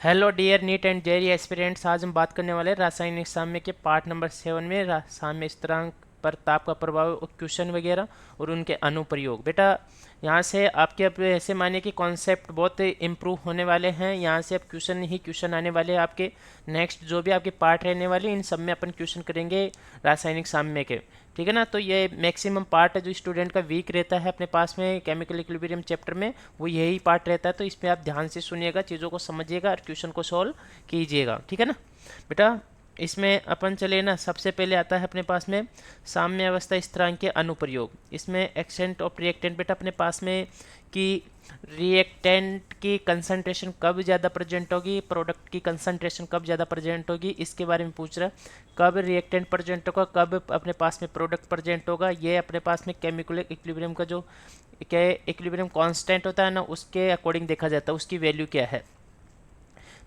Hello dear NEET and JEE aspirants. आज हम बात करने वाले हैं रासायनिक साम्य के पार्ट नंबर 7 में साम्य स्थिरांक पर ताप का प्रभाव और क्वेश्चन वगैरह और उनके अनुप्रयोग। बेटा यहाँ से आपके अब ऐसे मानिए कि कॉन्सेप्ट बहुत इम्प्रूव होने वाले हैं। यहाँ से अब क्वेश्चन ही क्वेश्चन आने वाले हैं आपके। नेक्स्ट जो भी आपके पार्ट रहने वाले इन सब में अपन क्वेश्चन करेंगे रासायनिक साम्य के। ठीक है ना। तो ये मैक्सिमम पार्ट है जो स्टूडेंट का वीक रहता है अपने पास में केमिकल इक्विलिब्रियम चैप्टर में, वो यही पार्ट रहता है। तो इसमें आप ध्यान से सुनिएगा, चीज़ों को समझिएगा और क्वेश्चन को सॉल्व कीजिएगा। ठीक है ना बेटा। इसमें अपन चले ना, सबसे पहले आता है अपने पास में साम्य अवस्था स्थिरांक के अनुप्रयोग। इसमें एक्सेंट ऑफ रिएक्टेंट बेटा अपने पास में कि रिएक्टेंट की कंसंट्रेशन कब ज़्यादा प्रेजेंट होगी, प्रोडक्ट की कंसंट्रेशन कब ज़्यादा प्रेजेंट होगी, इसके बारे में पूछ रहा है। कब रिएक्टेंट प्रेजेंट होगा, कब अपने पास में प्रोडक्ट प्रेजेंट होगा, ये अपने पास में केमिकल इक्विलिब्रियम का जो क्या इक्विलिब्रियम कांस्टेंट होता है ना, उसके अकॉर्डिंग देखा जाता है उसकी वैल्यू क्या है।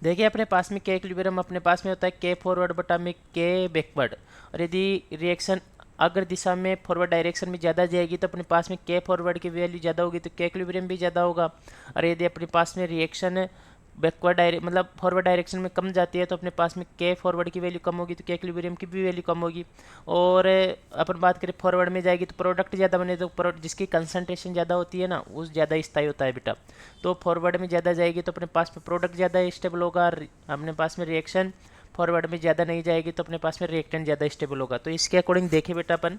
देखिए अपने पास में के इक्विलिब्रियम अपने पास में होता है के फॉरवर्ड बटा में के बैकवर्ड। और यदि रिएक्शन अगर दिशा में फॉरवर्ड डायरेक्शन में ज़्यादा जाएगी तो अपने पास में के फॉरवर्ड की वैल्यू ज़्यादा होगी तो के इक्विलिब्रियम भी ज़्यादा होगा। और यदि अपने पास में रिएक्शन बैकवर्ड मतलब फॉरवर्ड डायरेक्शन में कम जाती है तो अपने पास में के फॉरवर्ड की वैल्यू कम होगी तो के इक्विलिब्रियम की भी वैल्यू कम होगी। और अपन बात करें फॉरवर्ड में जाएगी तो प्रोडक्ट ज़्यादा बने तो प्रोडक्ट जिसकी कंसंट्रेशन ज़्यादा होती है ना वो ज़्यादा स्थायी होता है बेटा। तो फॉरवर्ड में ज़्यादा जाएगी तो अपने पास में प्रोडक्ट ज़्यादा स्टेबल होगा और अपने पास में रिएक्शन फॉरवर्ड में ज़्यादा नहीं जाएगी तो अपने पास में रिएक्टेंट ज़्यादा स्टेबल होगा। तो इसके अकॉर्डिंग देखें बेटा अपन,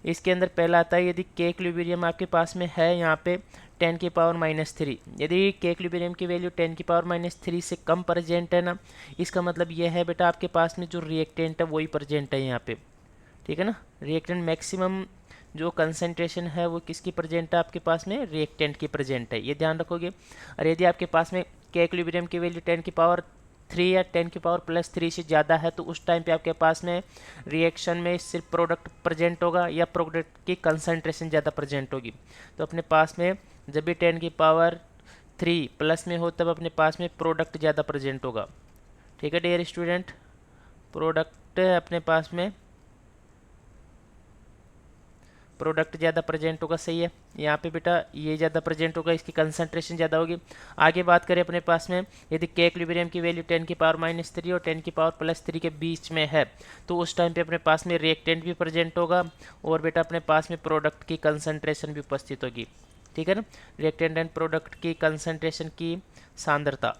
इसके अंदर पहला आता है यदि के इक्विलिब्रियम आपके पास में है यहाँ पे 10⁻⁻3। यदि के इक्विलिब्रियम की वैल्यू 10⁻⁻3 से कम प्रेजेंट है ना, इसका मतलब यह है बेटा आपके पास में जो रिएक्टेंट है वही प्रेजेंट है यहाँ पे। ठीक है ना। रिएक्टेंट मैक्सिमम जो कंसंट्रेशन है वो किसकी प्रेजेंट है आपके पास में, रिएक्टेंट की प्रेजेंट है, ये ध्यान रखोगे। और यदि आपके पास में के इक्विलिब्रियम की वैल्यू 10⁻3 या 10⁻+3 से ज़्यादा है तो उस टाइम पे आपके पास में रिएक्शन में सिर्फ प्रोडक्ट प्रेजेंट होगा या प्रोडक्ट की कंसंट्रेशन ज़्यादा प्रेजेंट होगी। तो अपने पास में जब भी 10⁻3 प्लस में हो तब अपने पास में प्रोडक्ट ज़्यादा प्रेजेंट होगा। ठीक है डियर स्टूडेंट, प्रोडक्ट अपने पास में प्रोडक्ट ज़्यादा प्रेजेंट होगा। सही है। यहाँ पे बेटा ये ज़्यादा प्रेजेंट होगा, इसकी कंसंट्रेशन ज़्यादा होगी। आगे बात करें अपने पास में यदि के इक्विलिब्रियम की वैल्यू 10⁻⁻3 और 10⁻+3 के बीच में है तो उस टाइम पे अपने पास में रिएक्टेंट भी प्रेजेंट होगा और बेटा अपने पास में प्रोडक्ट की कंसंट्रेशन भी उपस्थित होगी। ठीक है ना। रिएक्टेंट एंड प्रोडक्ट की कंसंट्रेशन की सांद्रता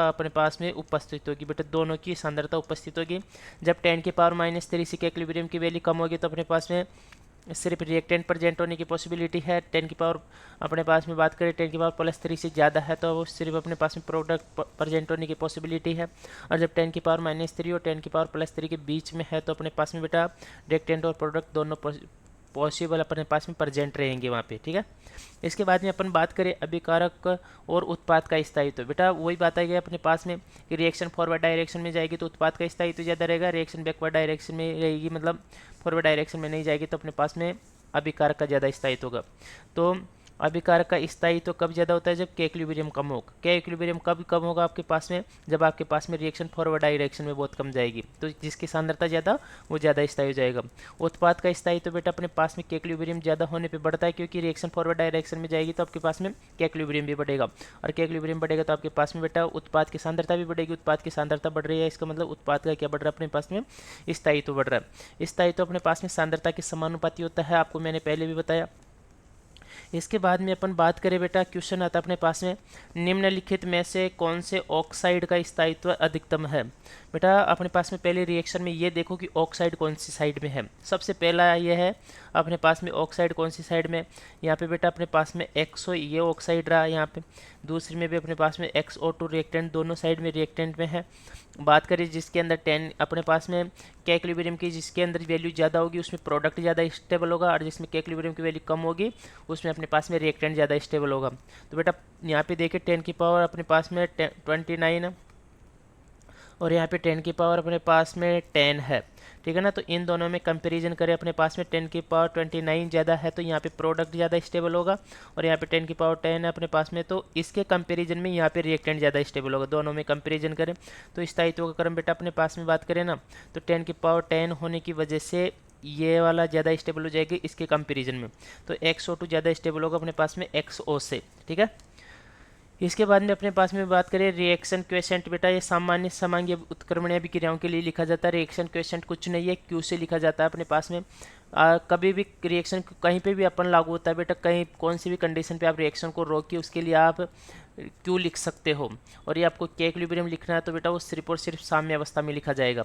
अपने पास में उपस्थित होगी बेटा, दोनों की सांद्रता उपस्थित होगी। जब 10⁻⁻3 से के इक्विलिब्रियम की वैल्यू कम होगी तो अपने पास में सिर्फ रिएक्टेंट प्रेजेंट होने की पॉसिबिलिटी है। 10 की पावर अपने पास में बात करें 10⁻+3 से ज़्यादा है तो वो सिर्फ अपने पास में प्रोडक्ट प्रेजेंट होने की पॉसिबिलिटी है। और जब 10⁻⁻3 और 10⁻+3 के बीच में है तो अपने पास में बेटा रिएक्टेंट और प्रोडक्ट दोनों पॉसिबल अपने पास में प्रेजेंट रहेंगे वहाँ पे। ठीक है। इसके बाद में अपन बात करें अभिकारक और उत्पाद का स्थायित्व। बेटा वही बात आई है अपने पास में कि रिएक्शन फॉरवर्ड डायरेक्शन में जाएगी तो उत्पाद का स्थायित्व ज़्यादा रहेगा, रिएक्शन बैकवर्ड डायरेक्शन में रहेगी मतलब फॉरवर्ड डायरेक्शन में नहीं जाएगी तो अपने पास में अभिकारक का ज़्यादा स्थायित्व होगा। तो अभिकारक का स्थायित्व तो कब ज़्यादा होता है, जब के इक्विलिब्रियम कम होगा। के इक्विलिब्रियम कब कम होगा आपके पास में, जब आपके पास में रिएक्शन फॉरवर्ड डायरेक्शन में बहुत कम जाएगी तो जिसकी सांद्रता ज़्यादा वो ज़्यादा स्थायी हो जाएगा। उत्पाद का स्थायित्व तो बेटा अपने पास में के इक्विलिब्रियम ज़्यादा होने पर बढ़ता है क्योंकि रिएक्शन फॉरवर्ड डायरेक्शन में जाएगी तो आपके पास में के इक्विलिब्रियम भी बढ़ेगा। और के इक्विलिब्रियम बढ़ेगा तो आपके पास में बेटा उत्पाद की सांद्रता भी बढ़ेगी। उत्पाद की सांद्रता बढ़ रही है, इसका मतलब उत्पाद का क्या बढ़ रहा है अपने पास में, स्थायित्व बढ़ रहा है। स्थायित्व अपने पास में सांद्रता के समानुपाती होता है, आपको मैंने पहले भी बताया। इसके बाद में अपन बात करें बेटा, क्वेश्चन आता है अपने पास में निम्नलिखित में से कौन से ऑक्साइड का स्थायित्व अधिकतम है। बेटा अपने पास में पहले रिएक्शन में ये देखो कि ऑक्साइड कौन सी साइड में है। सबसे पहला ये है अपने पास में ऑक्साइड कौन सी साइड में, यहाँ पे बेटा अपने पास में XO ये ऑक्साइड रहा यहाँ पे। दूसरी में भी अपने पास में XO2 रिएक्टेंट, दोनों साइड में रिएक्टेंट में है। बात करें जिसके अंदर 10 अपने पास में के इक्विलिब्रियम की जिसके अंदर वैल्यू ज़्यादा होगी उसमें प्रोडक्ट ज़्यादा स्टेबल होगा और जिसमें के इक्विलिब्रियम की वैल्यू कम होगी उसमें अपने पास में रिएक्टेंट ज़्यादा स्टेबल होगा। तो बेटा यहाँ पे देखिए 10 की पावर अपने पास में 29 और यहाँ पे 10 की पावर अपने पास में 10 है। ठीक है ना। तो इन दोनों में कंपैरिजन करें अपने पास में 10 की पावर 29 ज़्यादा है तो यहाँ पे प्रोडक्ट ज़्यादा स्टेबल होगा और यहाँ पे 10 की पावर 10 है अपने पास में तो इसके कंपैरिजन में यहाँ पे रिएक्टेंट ज़्यादा स्टेबल होगा। दोनों में कंपैरिजन करें तो स्थायित्व का क्रम बेटा अपने पास में बात करें ना तो 10 की पावर 10 होने की वजह से ये वाला ज़्यादा स्टेबल हो जाएगी इसके कंपेरिजन में। तो XO2 ज़्यादा स्टेबल होगा अपने पास में XO से। ठीक है। इसके बाद में अपने पास में बात करें रिएक्शन क्वेश्चंट। बेटा ये सामान्य समांगी उत्क्रमणीय अभिक्रियाओं के लिए लिखा जाता है। रिएक्शन क्वेश्चंट कुछ नहीं है, क्यू से लिखा जाता है अपने पास में। कभी भी रिएक्शन कहीं पे भी अपन लागू होता है बेटा, कहीं कौन सी भी कंडीशन पे आप रिएक्शन को रोकिए उसके लिए आप क्यू लिख सकते हो। और ये आपको के इक्विलिब्रियम लिखना है तो बेटा वो सिर्फ और सिर्फ साम्य अवस्था में लिखा जाएगा।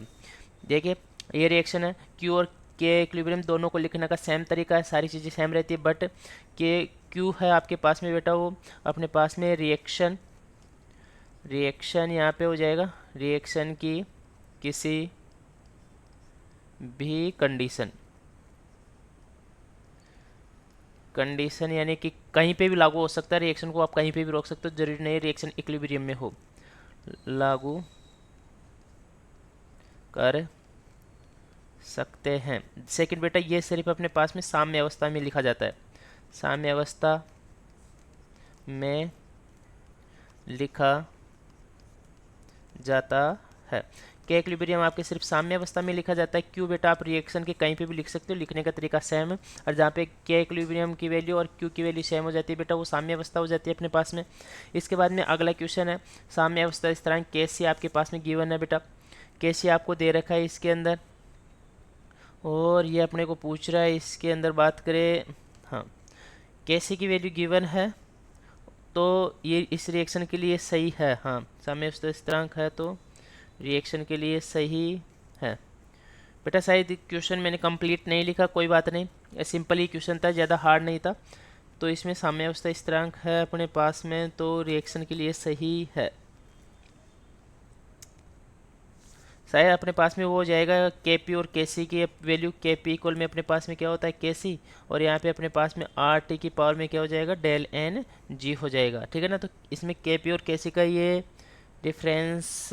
देखिए ये रिएक्शन है, क्यू और के इक्विलिब्रियम दोनों को लिखने का सेम तरीका है, सारी चीज़ें सेम रहती है, बट के क्यू है आपके पास में बेटा वो अपने पास में रिएक्शन यहाँ पे हो जाएगा रिएक्शन की किसी भी कंडीशन यानी कि कहीं पे भी लागू हो सकता है। रिएक्शन को आप कहीं पे भी रोक सकते हो, जरूरी नहीं रिएक्शन इक्विलिब्रियम में हो, लागू कर सकते हैं। सेकंड बेटा ये सिर्फ अपने पास में साम्य अवस्था में लिखा जाता है, साम्य अवस्था में लिखा जाता है। के इक्विलिब्रियम आपके सिर्फ साम्य अवस्था में लिखा जाता है। क्यू बेटा आप रिएक्शन के कहीं पे भी लिख सकते हो, लिखने का तरीका सेम है। और जहाँ पे के इक्विलिब्रियम की वैल्यू और क्यू की वैल्यू सेम हो जाती है बेटा वो साम्य अवस्था हो जाती है अपने पास में। इसके बाद में अगला क्वेश्चन है साम्य अवस्था इस तरह के सी आपके पास में गिवन है बेटा, के सी आपको दे रखा है इसके अंदर, और ये अपने को पूछ रहा है इसके अंदर बात करें, हाँ के सी की वैल्यू गिवन है तो ये इस रिएक्शन के लिए सही है। हाँ साम्य अवस्था स्थिरांक है तो रिएक्शन के लिए सही है। बेटा शायद क्वेश्चन मैंने कंप्लीट नहीं लिखा, कोई बात नहीं, सिंपल ही क्वेश्चन था, ज़्यादा हार्ड नहीं था। तो इसमें साम्य अवस्था स्थिरांक है अपने पास में तो रिएक्शन के लिए सही है। शायद अपने पास में वो हो जाएगा के पी और के सी की वैल्यू, के पी इक्वल में अपने पास में क्या होता है के सी, और यहाँ पे अपने पास में आर टी की पावर में क्या हो जाएगा डेल एन जी हो जाएगा, ठीक है ना। तो इसमें के पी और के सी का ये डिफरेंस,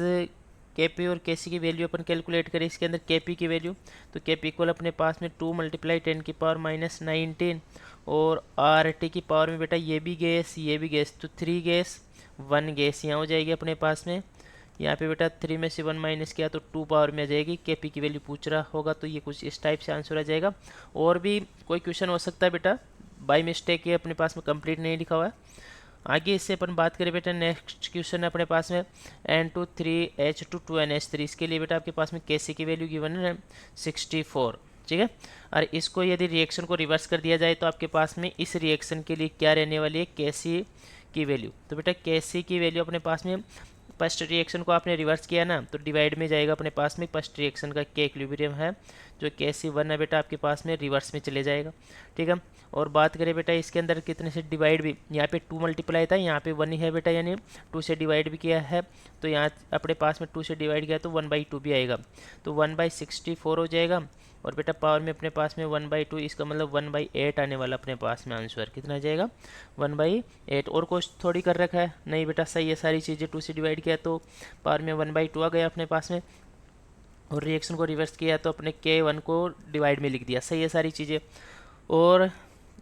के पी और के सी की वैल्यू अपन कैलकुलेट करें इसके अंदर के पी की वैल्यू, तो के पी इक्वल अपने पास में 2 × 10 की पावर -19, और आर टी की पावर में बेटा ये भी गैस तो 3 गैस 1 गैस यहाँ हो जाएगी अपने पास में। यहाँ पे बेटा 3 में से 1 माइनस किया तो 2 पावर में आ जाएगी। के पी की वैल्यू पूछ रहा होगा तो ये कुछ इस टाइप से आंसर आ जाएगा। और भी कोई क्वेश्चन हो सकता है बेटा, बाय मिस्टेक ये अपने पास में कंप्लीट नहीं लिखा हुआ है। आगे इससे अपन बात करें बेटा, नेक्स्ट क्वेश्चन है अपने पास में N2 3H2 2NH3। इसके लिए बेटा आपके पास में के सी की वैल्यू गिवन है 64, ठीक है। और इसको यदि रिएक्शन को रिवर्स कर दिया जाए तो आपके पास में इस रिएक्शन के लिए क्या रहने वाली है के सी की वैल्यू। तो बेटा के सी की वैल्यू अपने पास में फर्स्ट रिएक्शन को आपने रिवर्स किया ना तो डिवाइड में जाएगा अपने पास में, फर्स्ट रिएक्शन का के इक्विलिब्रियम है जो के सी 1 है बेटा आपके पास में रिवर्स में चले जाएगा, ठीक है। और बात करें बेटा इसके अंदर कितने से डिवाइड भी, यहाँ पे 2 मल्टीप्लाई था, यहाँ पे 1 ही है बेटा, यानी 2 से डिवाइड भी किया है तो यहाँ अपने पास में 2 से डिवाइड किया तो 1/2 भी आएगा, तो 1/64 हो जाएगा। और बेटा पावर में अपने पास में 1/2, इसका मतलब 1/8 आने वाला अपने पास में आंसर कितना आ जाएगा 1/8। और कुछ थोड़ी कर रखा है, नहीं बेटा सही है सारी चीज़ें, 2 से डिवाइड किया तो पावर में 1/2 आ गया अपने पास में, और रिएक्शन को रिवर्स किया तो अपने K1 को डिवाइड में लिख दिया, सही है सारी चीज़ें। और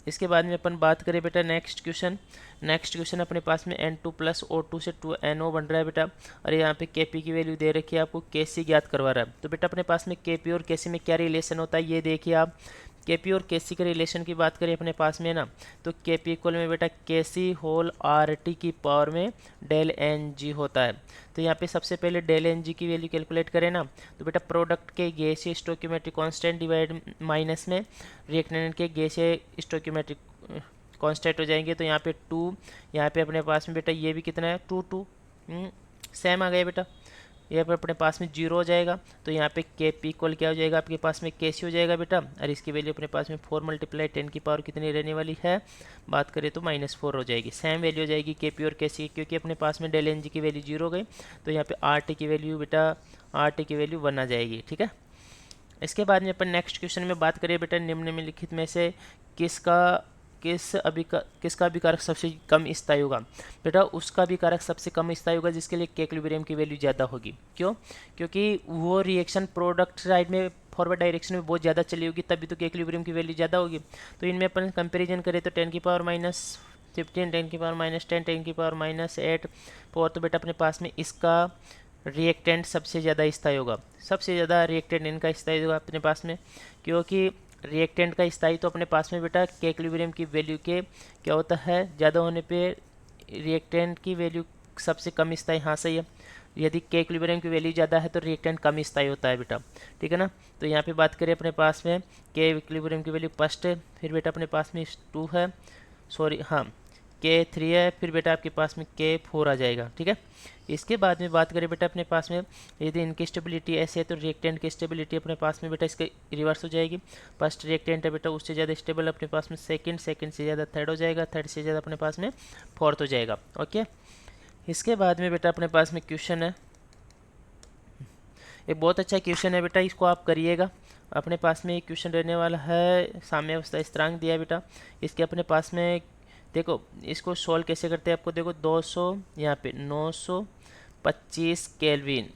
इसके बाद में अपन बात करें बेटा नेक्स्ट क्वेश्चन अपने पास में N2 + O2 से 2NO बन रहा है बेटा, और यहाँ पे Kp की वैल्यू दे रखी है आपको, Kc ज्ञात करवा रहा है। तो बेटा अपने पास में Kp और Kc में क्या रिलेशन होता है ये देखिए आप। Kp और Kc के रिलेशन की बात करें अपने पास में ना तो Kp इक्वल में बेटा Kc होल RT की पावर में डेल Ng होता है। तो यहाँ पे सबसे पहले डेल Ng की वैल्यू कैलकुलेट करें ना तो बेटा प्रोडक्ट के गैसीय स्टोइकियोमेट्रिक कांस्टेंट डिवाइड माइनस में रिएक्टेंट के गैसीय स्टोइकियोमेट्रिक कांस्टेंट हो जाएंगे, तो यहाँ पे 2, यहाँ पे अपने पास में बेटा ये भी कितना है 2 2 सेम आ गया बेटा, यहाँ पर अपने पास में 0 हो जाएगा, तो यहाँ पे के पी इक्वल क्या हो जाएगा आपके पास में के सी हो जाएगा बेटा, और इसकी वैल्यू अपने पास में 4 × 10 की पावर कितनी रहने वाली है बात करें तो -4 हो जाएगी। सेम वैल्यू हो जाएगी के पी और के सी, क्योंकि अपने पास में डेल एन जी की वैल्यू 0 हो गई, तो यहाँ पे आर टी की वैल्यू बेटा आर टी की वैल्यू 1 आ जाएगी, ठीक है। इसके बाद में अपन नेक्स्ट क्वेश्चन में बात करें बेटा, निम्नलिखित में से किसका अभिकारक सबसे कम स्थायी होगा। बेटा उसका अभिकारक सबसे कम स्थायी होगा जिसके लिए के इक्विलिब्रियम की वैल्यू ज़्यादा होगी। क्यों? क्योंकि वो रिएक्शन प्रोडक्ट साइड में फॉरवर्ड डायरेक्शन में बहुत ज़्यादा चली होगी, तभी तो के इक्विलिब्रियम की वैल्यू ज़्यादा होगी। तो इनमें अपन कंपेरिजन करें तो 10 की पावर -15, 10 की पावर -10, 10 की पावर -8 4, तो बेटा अपने पास में इसका रिएक्टेंट सबसे ज़्यादा स्थायी होगा, सबसे ज़्यादा रिएक्टेंट इनका स्थायी होगा अपने पास में, क्योंकि रिएक्टेंट का स्थायी तो अपने पास में बेटा के इक्विलिब्रियम की वैल्यू के क्या होता है ज़्यादा होने पे रिएक्टेंट की वैल्यू सबसे कम स्थायी, हाँ सही है। यदि के इक्विलिब्रियम की वैल्यू ज़्यादा है तो रिएक्टेंट कम स्थायी होता है बेटा, ठीक है ना। तो यहाँ पे बात करें अपने पास में के इक्विलिब्रियम की वैल्यू फर्स्ट है, फिर बेटा अपने पास में 2 है, सॉरी हाँ के 3 है, फिर बेटा आपके पास में के 4 आ जाएगा, ठीक है। इसके बाद में बात करें बेटा अपने पास में यदि इनकी स्टेबिलिटी ऐसे है तो रिएक्टेंट की स्टेबिलिटी अपने पास में बेटा इसके रिवर्स हो जाएगी। फर्स्ट रिएक्टेंट है बेटा उससे ज़्यादा स्टेबल अपने पास में सेकंड, सेकंड से ज़्यादा थर्ड हो जाएगा, थर्ड से ज़्यादा अपने पास में फोर्थ हो जाएगा। ओके, इसके बाद में बेटा अपने पास में क्वेश्चन है, एक बहुत अच्छा क्वेश्चन है बेटा, इसको आप करिएगा। अपने पास में एक क्वेश्चन रहने वाला है, साम्यावस्था स्थिरांक दिया है बेटा, इसके अपने पास में देखो इसको सॉल्व कैसे करते हैं आपको देखो 200 यहाँ पे 925 केल्विन,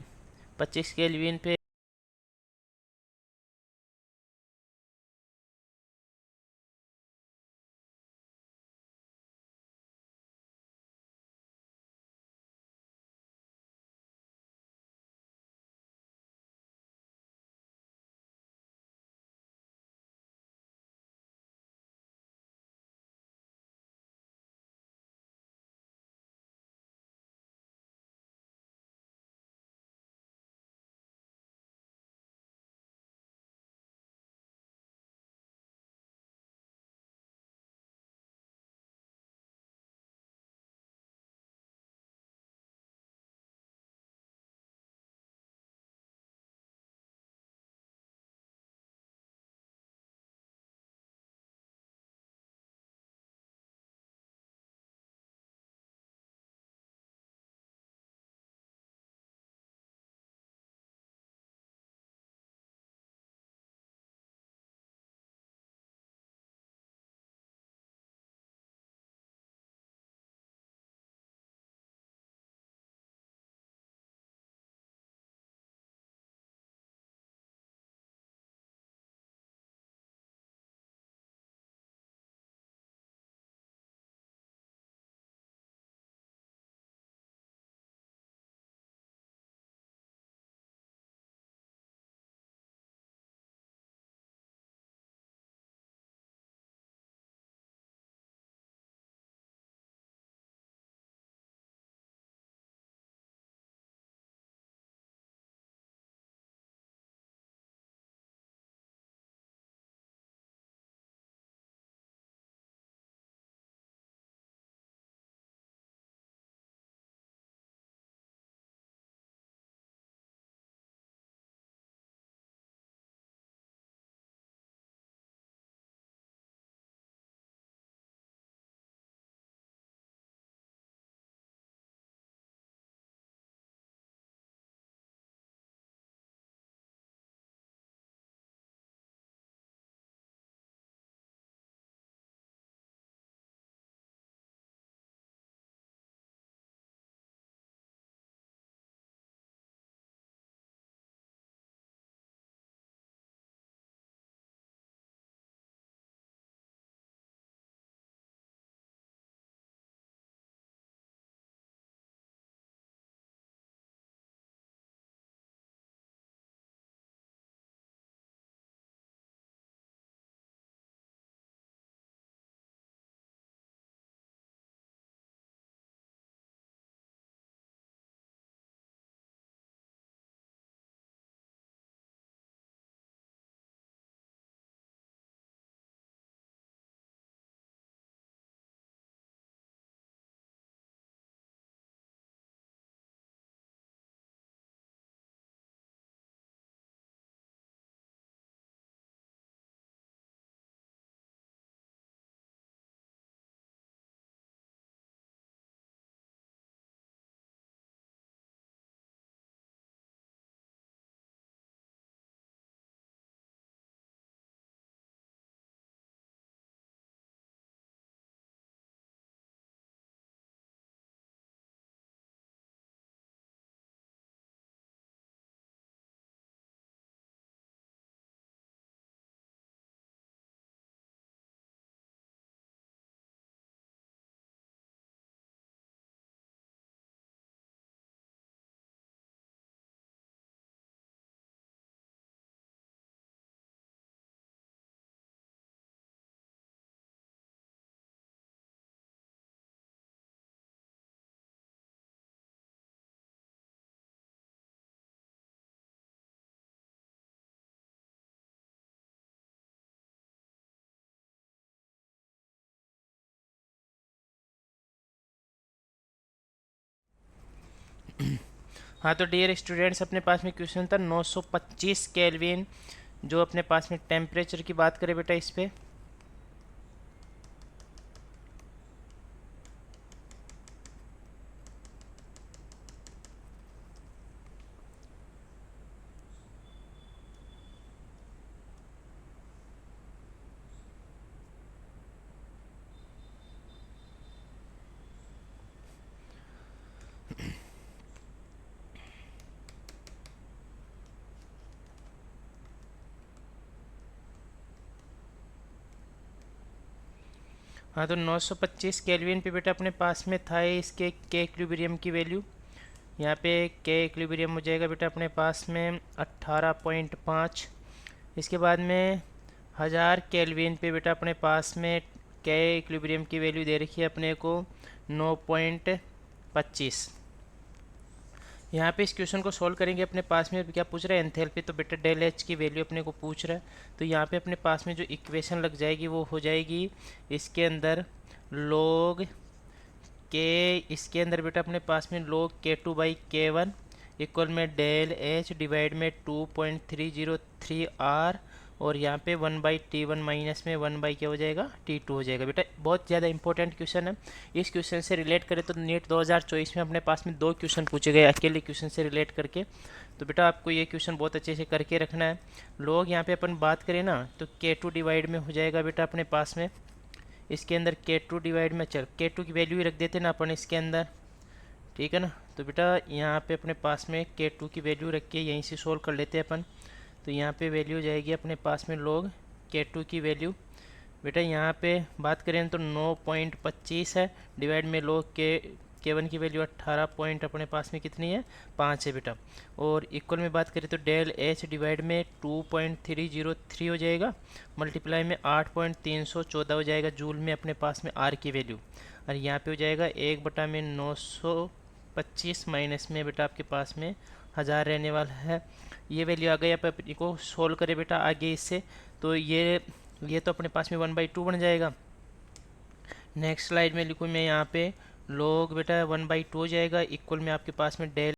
25 केल्विन पे हाँ तो डियर स्टूडेंट्स, अपने पास में क्वेश्चन था 925 केल्विन, जो अपने पास में टेम्परेचर की बात करें बेटा इस पे। हाँ तो 925 केल्विन पे बेटा अपने पास में था इसके के इक्विलिब्रियम की वैल्यू। यहाँ पे के इक्विलिब्रियम हो जाएगा बेटा अपने पास में 18.5। इसके बाद में 1000 केल्विन पे बेटा अपने पास में के इक्विलिब्रियम की वैल्यू दे रखी है अपने को 9.25। यहाँ पे इस क्वेश्चन को सॉल्व करेंगे, अपने पास में क्या पूछ रहा है एंथैल्पी, तो बेटा डेल एच की वैल्यू अपने को पूछ रहा है। तो यहाँ पे अपने पास में जो इक्वेशन लग जाएगी वो हो जाएगी इसके अंदर log के, इसके अंदर बेटा अपने पास में log K2/K1 इक्वल में डेल एच डिवाइड में 2.303 R, और यहाँ पे 1/T1 माइनस में 1 क्या हो जाएगा T2 हो जाएगा। बेटा बहुत ज़्यादा इंपॉर्टेंट क्वेश्चन है। इस क्वेश्चन से रिलेट करें तो नीट 2024 में अपने पास में 2 क्वेश्चन पूछे गए अकेले क्वेश्चन से रिलेट करके। तो बेटा आपको ये क्वेश्चन बहुत अच्छे से करके रखना है। लोग यहाँ पे अपन बात करें ना तो K2 डिवाइड में हो जाएगा बेटा अपने पास में इसके अंदर K2 डिवाइड में, चल K2 की वैल्यू ही रख देते ना अपन इसके अंदर, ठीक है ना। तो बेटा यहाँ पे अपने पास में K2 की वैल्यू रख के यहीं से सोल्व कर लेते हैं अपन। तो यहाँ पे वैल्यू जाएगी अपने पास में log K2 की वैल्यू। बेटा यहाँ पे बात करें तो 9.25 है, डिवाइड में log K1 की वैल्यू 18 पॉइंट अपने पास में कितनी है 5 है बेटा। और इक्वल में बात करें तो डेल एच डिवाइड में 2.303 हो जाएगा, मल्टीप्लाई में 8.314 हो जाएगा जूल में अपने पास में आर की वैल्यू। और यहाँ पे हो जाएगा 1/925 माइनस में बेटा आपके पास में 1000 रहने वाला है। ये वैल्यू आ गई, आप अपनी को सोल्व करें बेटा आगे इससे, तो ये तो अपने पास में 1/2 बन जाएगा। नेक्स्ट स्लाइड में लिखूँ मैं यहाँ पे log बेटा 1/2 हो जाएगा, इक्वल में आपके पास में डेल